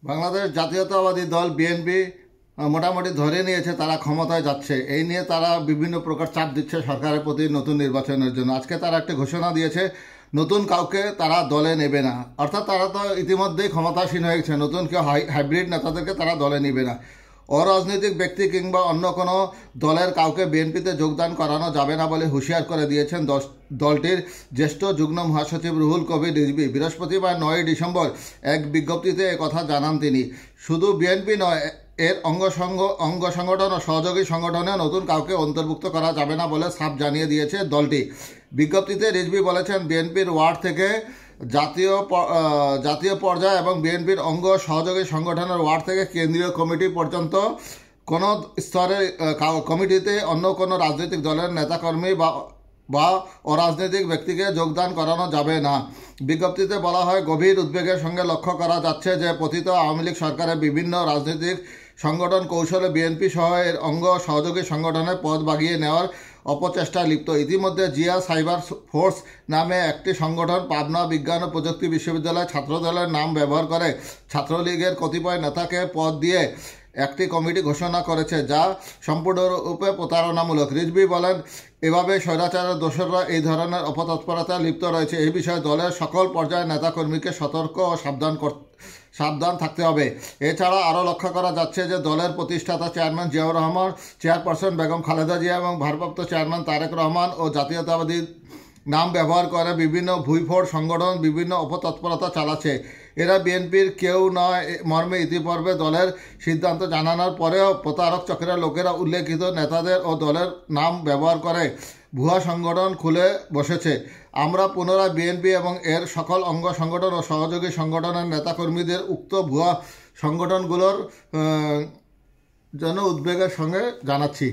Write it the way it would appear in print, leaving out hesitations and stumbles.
বাংলাদেশ জাতীয়তাবাদী দল বিএনপি মোটামুটি ধরে নিয়েছে তারা ক্ষমতায় যাচ্ছে। এই নিয়ে তারা বিভিন্ন প্রকার চাপ দিচ্ছে সরকারের প্রতি নতুন নির্বাচনের জন্য। আজকে তারা একটা ঘোষণা দিয়েছে, নতুন কাউকে তারা দলে নেবে না। অর্থাৎ তারা তো ইতিমধ্যেই ক্ষমতাসীন হয়ে গেছে, নতুন কেউ হাইব্রিড নেতাদেরকে তারা দলে নেবে না। অরাজনৈতিক ব্যক্তি কিংবা অন্য কোনো দলের কাউকে বিএনপিতে যোগদান করানো যাবে না বলে হুঁশিয়ার করে দিয়েছেন দলটির জ্যেষ্ঠ যুগ্ম মহাসচিব রুহুল কবির রিজভী। বৃহস্পতিবার 9 ডিসেম্বর এক বিজ্ঞপ্তিতে একথা জানান তিনি। শুধু বিএনপি নয়, এর অঙ্গ সংগঠন ও সহযোগী সংগঠনে নতুন কাউকে অন্তর্ভুক্ত করা যাবে না বলে সাফ জানিয়ে দিয়েছে দলটি। বিজ্ঞপ্তিতে রিজভী বলেছেন, বিএনপির ওয়ার্ড থেকে জাতীয় পর্যায়ে এবং বিএনপির অঙ্গ সহযোগী সংগঠনের ওয়ার্ড থেকে কেন্দ্রীয় কমিটি পর্যন্ত কোনো স্তরের কমিটিতে অন্য কোনো রাজনৈতিক দলের নেতাকর্মী বা অরাজনৈতিক ব্যক্তিকে যোগদান করানো যাবে না। বিজ্ঞপ্তিতে বলা হয়, গভীর উদ্বেগের সঙ্গে লক্ষ্য করা যাচ্ছে যে পতিত আওয়ামী লীগ সরকারের বিভিন্ন রাজনৈতিক সংগঠন কৌশলে বিএনপি সহ এর অঙ্গ সহযোগী সংগঠনের পদ বাগিয়ে নেওয়ার অপচেষ্টায় লিপ্ত। ইতিমধ্যে জিয়া সাইবার ফোর্স নামে একটি সংগঠন পাবনা বিজ্ঞান ও প্রযুক্তি বিশ্ববিদ্যালয় ছাত্রদলের নাম ব্যবহার করে ছাত্রলীগের কতিপয় নেতাকে পদ দিয়ে একটি কমিটি ঘোষণা করেছে, যা সম্পূর্ণরূপে প্রতারণামূলক। রিজভী বলেন, এভাবে স্বৈরাচারের দোসররা এই ধরনের অপতৎপরতায় লিপ্ত রয়েছে। এই বিষয়ে দলের সকল পর্যায়ের নেতাকর্মীকে সতর্ক ও সাবধান থাকতে হবে। এছাড়া আরও লক্ষ্য করা যাচ্ছে যে দলের প্রতিষ্ঠাতা চেয়ারম্যান জিয়াউর রহমান, চেয়ারপারসন বেগম খালেদা জিয়া এবং ভারপ্রাপ্ত চেয়ারম্যান তারেক রহমান ও জাতীয়তাবাদী নাম ব্যবহার করে বিভিন্ন ভুইফোড় সংগঠন বিভিন্ন অপতৎপরতা চালাচ্ছে। এরা বিএনপির কেউ নয় মর্মে ইতিপূর্বে দলের সিদ্ধান্ত জানানোর পরেও প্রতারক চক্রের লোকেরা উল্লেখিত নেতাদের ও দলের নাম ব্যবহার করে ভুয়া সংগঠন খুলে বসেছে। আমরা পুনরায় বিএনপি এবং এর সকল অঙ্গ সংগঠন ও সহযোগী সংগঠনের নেতাকর্মীদের উক্ত ভুয়া সংগঠনগুলোর জন্য উদ্বেগের সঙ্গে জানাচ্ছি।